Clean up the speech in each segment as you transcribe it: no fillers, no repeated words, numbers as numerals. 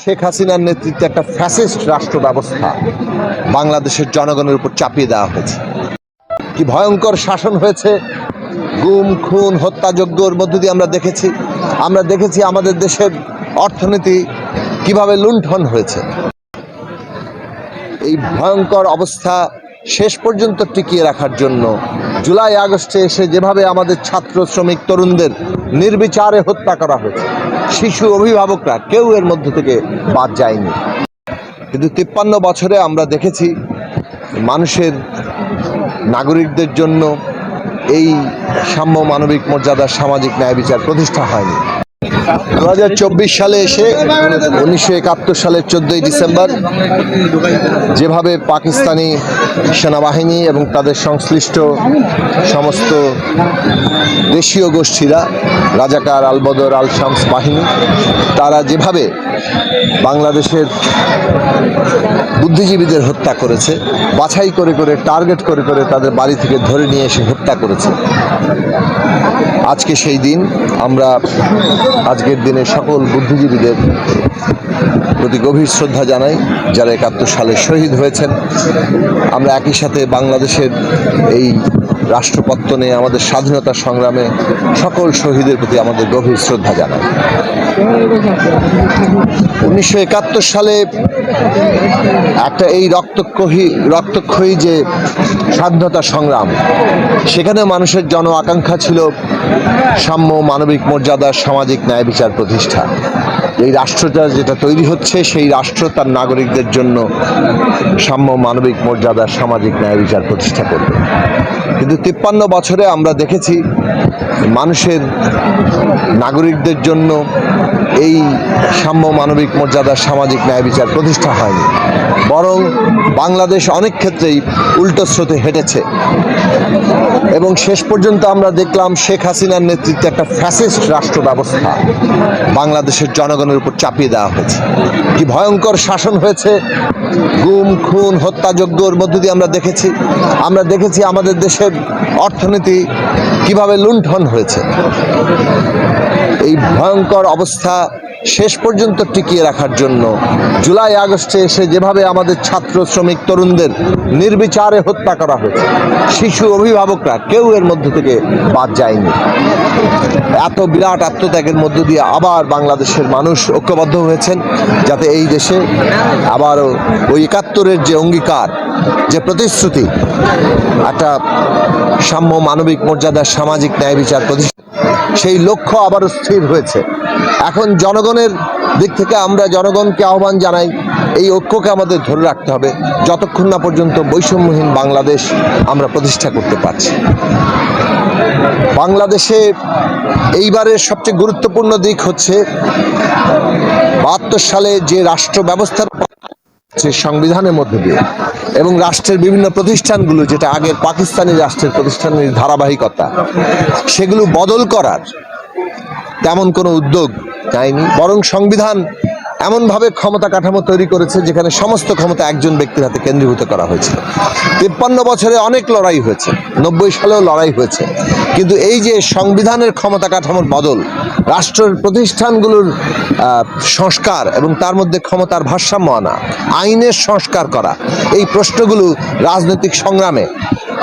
শেখ হাসিনার নেতৃত্বে একটা ফ্যাসিস্ট রাষ্ট্র ব্যবস্থা বাংলাদেশের জনগণের উপর চাপিয়ে দেওয়া হয়েছে। কি ভয়ঙ্কর শাসন হয়েছে, গুম খুন হত্যাযজ্ঞর মধ্য দিয়ে আমরা দেখেছি আমাদের দেশের অর্থনীতি কিভাবে লুণ্ঠন হয়েছে। এই ভয়ঙ্কর অবস্থা শেষ পর্যন্ত টিকিয়ে রাখার জন্য জুলাই আগস্টে এসে যেভাবে আমাদের ছাত্র শ্রমিক তরুণদের নির্বিচারে হত্যা করা হয়েছে, শিশু অভিভাবকরা কেউ এর মধ্যে থেকে বাদ যায়নি। কিন্তু 53 বছরে আমরা দেখেছি মানুষের নাগরিকদের জন্য এই সাম্য মানবিক মর্যাদা সামাজিক ন্যায় বিচার প্রতিষ্ঠা হয়নি। 2024 সালে এসে 1971 সালের 14ই ডিসেম্বর যেভাবে পাকিস্তানি সেনাবাহিনী এবং তাদের সংশ্লিষ্ট সমস্ত দেশীয় গোষ্ঠীরা, রাজাকার, আলবদর, আল শামস বাহিনী, তারা যেভাবে বাংলাদেশের বুদ্ধিজীবীদের হত্যা করেছে, বাছাই করে করে টার্গেট করে করে তাদের বাড়ি থেকে ধরে নিয়ে এসে হত্যা করেছে। আজকে সেই দিন, আমরা আজকের দিনে সকল বুদ্ধিজীবীদের প্রতি গভীর শ্রদ্ধা জানাই যারা 71 সালে শহীদ হয়েছেন। আমরা একই সাথে বাংলাদেশের এই রাষ্ট্রপত্তনে, আমাদের স্বাধীনতা সংগ্রামে সকল শহীদের প্রতি আমাদের গভীর শ্রদ্ধা জানাই। 1971 সালে একটা এই রক্তক্ষয়ী যে স্বাধীনতা সংগ্রাম, সেখানে মানুষের জন আকাঙ্ক্ষা ছিল সাম্য মানবিক মর্যাদা সামাজিক ন্যায় বিচার প্রতিষ্ঠা। এই রাষ্ট্রটা যেটা তৈরি হচ্ছে, সেই রাষ্ট্র তার নাগরিকদের জন্য সাম্য মানবিক মর্যাদা সামাজিক ন্যায় বিচার প্রতিষ্ঠা করবে। কিন্তু 53 বছরে আমরা দেখেছি মানুষের নাগরিকদের জন্য এই সাম্য মানবিক মর্যাদা সামাজিক ন্যায় বিচার প্রতিষ্ঠা হয়নি, বরং বাংলাদেশ অনেক ক্ষেত্রেই উল্টো স্রোতে হেঁটেছে। এবং শেষ পর্যন্ত আমরা দেখলাম শেখ হাসিনার নেতৃত্বে একটা ফ্যাসিস্ট রাষ্ট্র ব্যবস্থা বাংলাদেশের জনগণের উপর চাপিয়ে দেওয়া হয়েছে। কি ভয়ঙ্কর শাসন হয়েছে, গুম খুন হত্যাযজ্ঞর মধ্য দিয়ে আমরা দেখেছি আমাদের দেশের অর্থনীতি কিভাবে লুণ্ঠন হয়েছে। এই ভয়ঙ্কর অবস্থা শেষ পর্যন্ত টিকিয়ে রাখার জন্য জুলাই আগস্টে এসে যেভাবে আমাদের ছাত্র শ্রমিক তরুণদের নির্বিচারে হত্যা করা হয়েছে, শিশু অভিভাবকরা কেউ এর মধ্যে থেকে বাদ যায়নি। এত বিরাট আত্মত্যাগের মধ্য দিয়ে আবার বাংলাদেশের মানুষ ঐক্যবদ্ধ হয়েছেন, যাতে এই দেশে আবারও ওই 71-এর যে অঙ্গীকার, যে প্রতিশ্রুতি, একটা সাম্য মানবিক মর্যাদা সামাজিক ন্যায় বিচার প্রতিষ্ঠা, সেই লক্ষ্য আবারও স্থির হয়েছে। এখন জনগণের দিক থেকে আমরা জনগণকে আহ্বান জানাই, এই ঐক্যকে আমাদের ধরে রাখতে হবে যতক্ষণ না পর্যন্ত বৈষম্যহীন বাংলাদেশ আমরা প্রতিষ্ঠা করতে পারছি। বাংলাদেশে এইবারের সবচেয়ে গুরুত্বপূর্ণ দিক হচ্ছে 72 সালে যে রাষ্ট্র ব্যবস্থার সংবিধানের মধ্যে দিয়ে এবং রাষ্ট্রের বিভিন্ন প্রতিষ্ঠানগুলো, যেটা আগের পাকিস্তানি রাষ্ট্রের প্রতিষ্ঠানের ধারাবাহিকতা, সেগুলো বদল করার তেমন কোনো উদ্যোগ নেয়নি, বরং সংবিধান এমনভাবে ক্ষমতা কাঠামো তৈরি করেছে যেখানে সমস্ত ক্ষমতা একজন ব্যক্তির হাতে কেন্দ্রীভূত করা হয়েছিল। 53 বছরে অনেক লড়াই হয়েছে, 90 সালেও লড়াই হয়েছে, কিন্তু এই যে সংবিধানের ক্ষমতা কাঠামোর বদল, রাষ্ট্রের প্রতিষ্ঠানগুলোর সংস্কার এবং তার মধ্যে ক্ষমতার ভারসাম্য আনা, আইনের সংস্কার করা, এই প্রশ্নগুলো রাজনৈতিক সংগ্রামে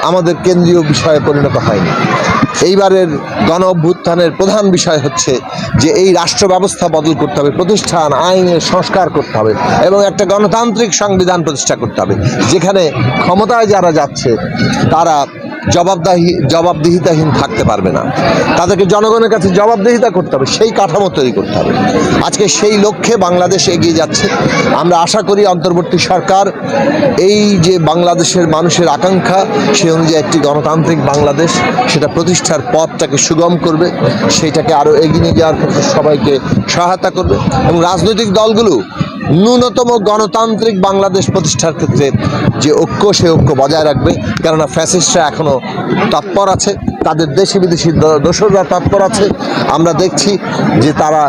আমাদের কেন্দ্রীয় বিষয়ে পরিণত হয়নি। এইবারের গণ অভ্যুত্থানের প্রধান বিষয় হচ্ছে যে এই রাষ্ট্র ব্যবস্থা বদল করতে হবে, প্রতিষ্ঠান আইনের সংস্কার করতে হবে এবং একটা গণতান্ত্রিক সংবিধান প্রতিষ্ঠা করতে হবে, যেখানে ক্ষমতায় যারা যাচ্ছে তারা জবাবদিহিতাহীন থাকতে পারবে না, তাদেরকে জনগণের কাছে জবাবদিহিতা করতে হবে, সেই কাঠামো তৈরি করতে হবে। আজকে সেই লক্ষ্যে বাংলাদেশ এগিয়ে যাচ্ছে। আমরা আশা করি অন্তর্বর্তী সরকার এই যে বাংলাদেশের মানুষের আকাঙ্ক্ষা, সে অনুযায়ী একটি গণতান্ত্রিক বাংলাদেশ, সেটা প্রতিষ্ঠার পথটাকে সুগম করবে, সেইটাকে আরও এগিয়ে নিয়ে যাওয়ার ক্ষেত্রে সবাইকে সহায়তা করবে এবং রাজনৈতিক দলগুলো ন্যূনতম গণতান্ত্রিক বাংলাদেশ প্রতিষ্ঠার ক্ষেত্রে যে ঐক্য, সে ঐক্য বজায় রাখবে। কেননা ফ্যাসিস্টরা এখনও তৎপর আছে, তাদের দেশি বিদেশি দোসররা তৎপর আছে। আমরা দেখছি যে তারা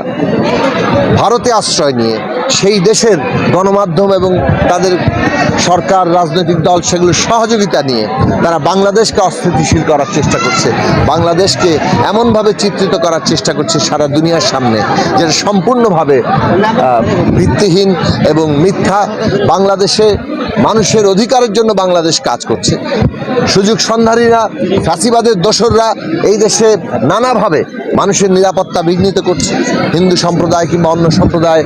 ভারতে আশ্রয় নিয়ে সেই দেশের গণমাধ্যম এবং তাদের সরকার, রাজনৈতিক দল সেগুলো সহযোগিতা নিয়ে তারা বাংলাদেশকে অস্থিতিশীল করার চেষ্টা করছে, বাংলাদেশকে এমনভাবে চিত্রিত করার চেষ্টা করছে সারা দুনিয়ার সামনে যেটা সম্পূর্ণভাবে ভিত্তিহীন এবং মিথ্যা। বাংলাদেশে মানুষের অধিকারের জন্য বাংলাদেশ কাজ করছে। সুযোগ সন্ধানীরা, ফাঁসিবাদের দোসররা এই দেশে নানাভাবে মানুষের নিরাপত্তা বিঘ্নিত করছে। হিন্দু সম্প্রদায় কিংবা অন্য সম্প্রদায়,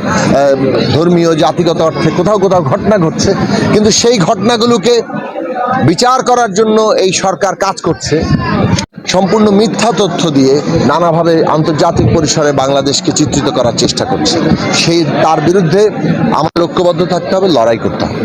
ধর্মীয় জাতিগত অর্থে কোথাও কোথাও ঘটনা ঘটছে, কিন্তু সেই ঘটনাগুলোকে বিচার করার জন্য এই সরকার কাজ করছে সম্পূর্ণ মিথ্যা তথ্য দিয়ে, নানাভাবে আন্তর্জাতিক পরিসরে বাংলাদেশকে চিত্রিত করার চেষ্টা করছে। তার বিরুদ্ধে আমার ঐক্যবদ্ধ থাকতে হবে, লড়াই করতে হবে।